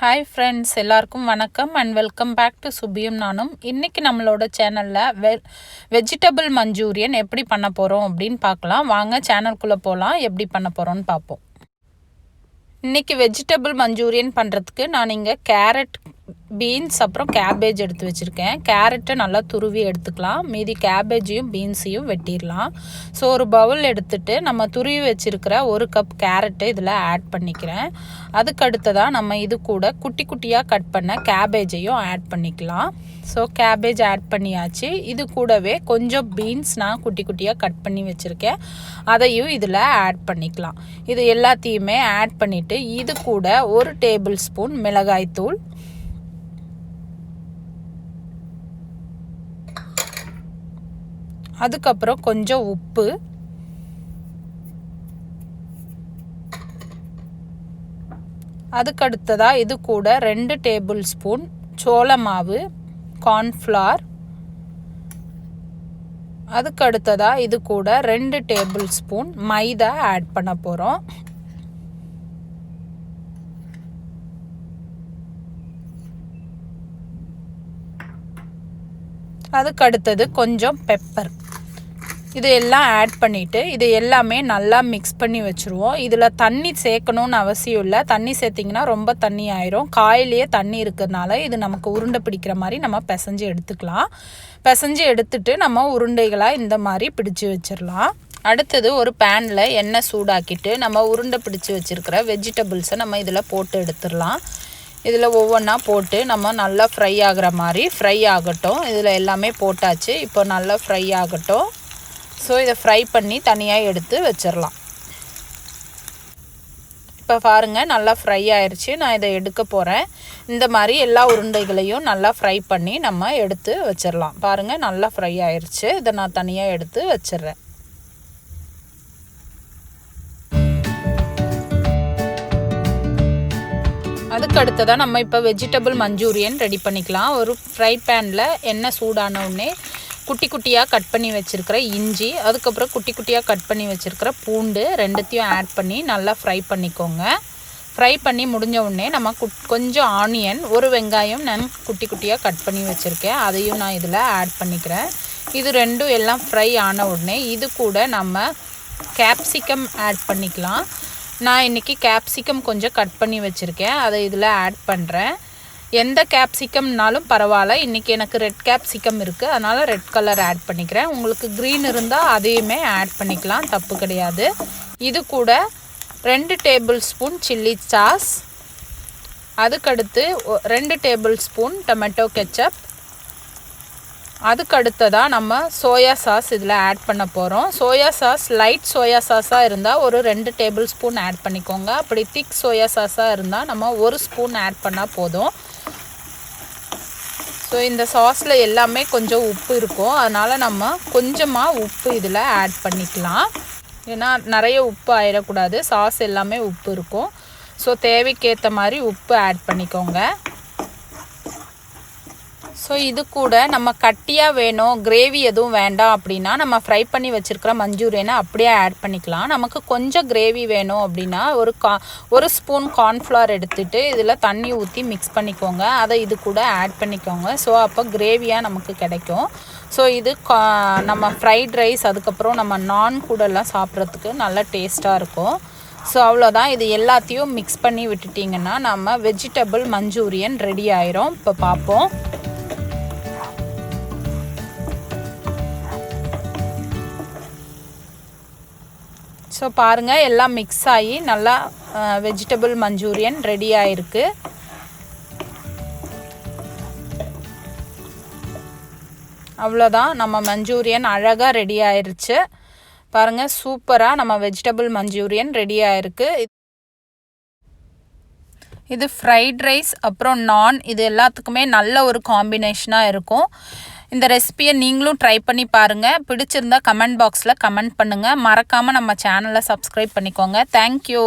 Hi friends, எல்லாருக்கும் வணக்கம் and welcome back to சுபியும் நானும். இன்றைக்கி நம்மளோட சேனலில் வெஜிடபிள் மஞ்சூரியன் எப்படி பண்ண போகிறோம் அப்படின்னு பார்க்கலாம். வாங்க சேனல்குள்ளே போகலாம். எப்படி பண்ண போகிறோன்னு பார்ப்போம். இன்றைக்கி வெஜிடபிள் மஞ்சூரியன் பண்ணுறதுக்கு நான் இங்கே கேரட், பீன்ஸ் அப்புறம் கேபேஜ் எடுத்து வச்சுருக்கேன். கேரட்டை நல்லா துருவி எடுத்துக்கலாம். மீதி கேபேஜையும் பீன்ஸையும் வெட்டிடலாம். ஸோ ஒரு பவுல் எடுத்துகிட்டு நம்ம துருவி வச்சுருக்கிற 1 கப் கேரட்டை இதில் ஆட் பண்ணிக்கிறேன். அதுக்கு அடுத்ததாக நம்ம இது கூட குட்டி குட்டியாக கட் பண்ண கேபேஜையும் ஆட் பண்ணிக்கலாம். ஸோ கேபேஜ் ஆட் பண்ணியாச்சு. இது கூடவே கொஞ்சம் பீன்ஸ் நான் குட்டி குட்டியாக கட் பண்ணி வச்சுருக்கேன். அதையும் இதில் ஆட் பண்ணிக்கலாம். இது எல்லாத்தையுமே ஆட் பண்ணிவிட்டு இது கூட 1 டேபிள் ஸ்பூன் மிளகாய்த்தூள், அதுக்கப்புறம் கொஞ்சம் உப்பு, அதுக்கடுத்ததாக இது கூட 2 டேபிள் ஸ்பூன் சோள மாவு, கார்ன்ஃப்ளவர், அதுக்கடுத்ததாக இது கூட 2 டேபிள் ஸ்பூன் மைதா ஆட் பண்ண போகிறோம். அதுக்கடுத்தது கொஞ்சம் பெப்பர். இது எல்லாம் ஆட் பண்ணிவிட்டு இது எல்லாமே நல்லா மிக்ஸ் பண்ணி வச்சுருவோம். இதில் தண்ணி சேர்க்கணுன்னு அவசியம் இல்லை. தண்ணி சேர்த்திங்கன்னா ரொம்ப தண்ணி ஆயிரும். காயிலேயே தண்ணி இருக்கிறதுனால இது நமக்கு உருண்டை பிடிக்கிற மாதிரி நம்ம பிசைஞ்சு எடுத்துக்கலாம். பிசைஞ்சு எடுத்துட்டு நம்ம உருண்டைகளாக இந்த மாதிரி பிடிச்சி வச்சிடலாம். அடுத்தது ஒரு பேனில் எண்ணெய் சூடாக்கிட்டு நம்ம உருண்டை பிடிச்சி வச்சுருக்கிற வெஜிடபிள்ஸை நம்ம இதில் போட்டு எடுத்துடலாம். இதில் ஒவ்வொன்றா போட்டு நம்ம நல்லா ஃப்ரை ஆகிற மாதிரி ஃப்ரை ஆகட்டும். இதில் எல்லாமே போட்டாச்சு. இப்போ நல்லா ஃப்ரை ஆகட்டும். ஸோ இதை ஃப்ரை பண்ணி தனியாக எடுத்து வச்சிடலாம். இப்போ பாருங்கள், நல்லா ஃப்ரை ஆயிடுச்சு. நான் இதை எடுக்க போகிறேன். இந்த மாதிரி எல்லா உருண்டைகளையும் நல்லா ஃப்ரை பண்ணி நம்ம எடுத்து வச்சிடலாம். பாருங்கள், நல்லா ஃப்ரை ஆயிடுச்சு. இதை நான் தனியாக எடுத்து வச்சிடுறேன். அதுக்கு அடுத்ததாக நம்ம இப்போ வெஜிடபிள் மஞ்சூரியன் ரெடி பண்ணிக்கலாம். ஒரு ஃப்ரை பேனில் எண்ணெய் சூடான உடனே குட்டி குட்டியாக கட் பண்ணி வச்சுருக்கிற இஞ்சி, அதுக்கப்புறம் குட்டி குட்டியாக கட் பண்ணி வச்சுருக்கிற பூண்டு ரெண்டுத்தையும் ஆட் பண்ணி நல்லா ஃப்ரை பண்ணிக்கோங்க. ஃப்ரை பண்ணி முடிஞ்ச உடனே நம்ம கொஞ்சம் ஆனியன், ஒரு வெங்காயம் நான் குட்டி குட்டியாக கட் பண்ணி வச்சுருக்கேன். அதையும் நான் இதில் ஆட் பண்ணிக்கிறேன். இது ரெண்டும் எல்லாம் ஃப்ரை ஆன உடனே இது கூட நம்ம கேப்சிகம் ஆட் பண்ணிக்கலாம். நான் இன்றைக்கி கேப்சிகம் கொஞ்சம் கட் பண்ணி வச்சுருக்கேன். அதை இதில் ஆட் பண்ணுறேன். எந்த கேப்சிகம்னாலும் பரவாயில்ல. இன்றைக்கி எனக்கு ரெட் கேப்சிகம் இருக்குது, அதனால் ரெட் கலர் ஆட் பண்ணிக்கிறேன். உங்களுக்கு க்ரீன் இருந்தால் அதையுமே ஆட் பண்ணிக்கலாம், தப்பு கிடையாது. இது கூட 2 டேபிள் ஸ்பூன் சில்லி சாஸ், அதுக்கடுத்து 2 டேபிள் ஸ்பூன் டொமேட்டோ கெச்சப், அதுக்கடுத்ததாக நம்ம சோயா சாஸ் இதில் ஆட் பண்ண போகிறோம். சோயா சாஸ் லைட் சோயா சாஸாக இருந்தால் ஒரு 2 டேபிள் ஸ்பூன் ஆட் பண்ணிக்கோங்க. அப்படி திக் சோயா சாஸாக இருந்தால் நம்ம 1 ஸ்பூன் ஆட் பண்ணால் போதும். ஸோ இந்த சாஸில் எல்லாமே கொஞ்சம் உப்பு இருக்கும், அதனால் நம்ம கொஞ்சமாக உப்பு இதில் ஆட் பண்ணிக்கலாம். ஏன்னா நிறைய உப்பு ஆயிடக்கூடாது. சாஸ் எல்லாமே உப்பு இருக்கும். ஸோ தேவைக்கேற்ற மாதிரி உப்பு ஆட் பண்ணிக்கோங்க. ஸோ இது கூட நம்ம கட்டியாக வேணும், கிரேவி எதுவும் வேண்டாம் அப்படின்னா நம்ம ஃப்ரை பண்ணி வச்சுருக்கிற மஞ்சூரியனை அப்படியே ஆட் பண்ணிக்கலாம். நமக்கு கொஞ்சம் கிரேவி வேணும் அப்படின்னா ஒரு ஸ்பூன் கார்ன்ஃப்ளவர் எடுத்துகிட்டு இதில் தண்ணி ஊற்றி மிக்ஸ் பண்ணிக்கோங்க. அதை இது கூட ஆட் பண்ணிக்கோங்க. ஸோ அப்போ கிரேவியாக நமக்கு கிடைக்கும். ஸோ இது நம்ம ஃப்ரைட் ரைஸ், அதுக்கப்புறம் நம்ம நான் கூடலாம் சாப்பிட்றதுக்கு நல்லா டேஸ்ட்டாக இருக்கும். ஸோ அவ்வளோதான். இது எல்லாத்தையும் மிக்ஸ் பண்ணி விட்டுட்டிங்கன்னா நம்ம வெஜிடபிள் மஞ்சூரியன் ரெடி ஆயிரும். இப்போ பார்ப்போம். ஸோ பாருங்கள், எல்லாம் மிக்ஸ் ஆகி நல்லா வெஜிடபிள் மஞ்சூரியன் ரெடி ஆகிருக்கு. அவ்வளோதான், நம்ம மஞ்சூரியன் அழகாக ரெடி ஆயிடுச்சு. பாருங்கள், சூப்பராக நம்ம வெஜிடபிள் மஞ்சூரியன் ரெடி ஆகிருக்கு. இது ஃப்ரைட் ரைஸ் அப்புறம் நான், இது எல்லாத்துக்குமே நல்ல ஒரு காம்பினேஷனாக இருக்கும். இந்த ரெசிபியை நீங்களும் ட்ரை பண்ணி பாருங்கள். பிடிச்சிருந்தா கமெண்ட் பாக்ஸில் கமெண்ட் பண்ணுங்கள். மறக்காமல் நம்ம சேனலை சப்ஸ்கிரைப் பண்ணிக்கோங்க. தேங்க்யூ.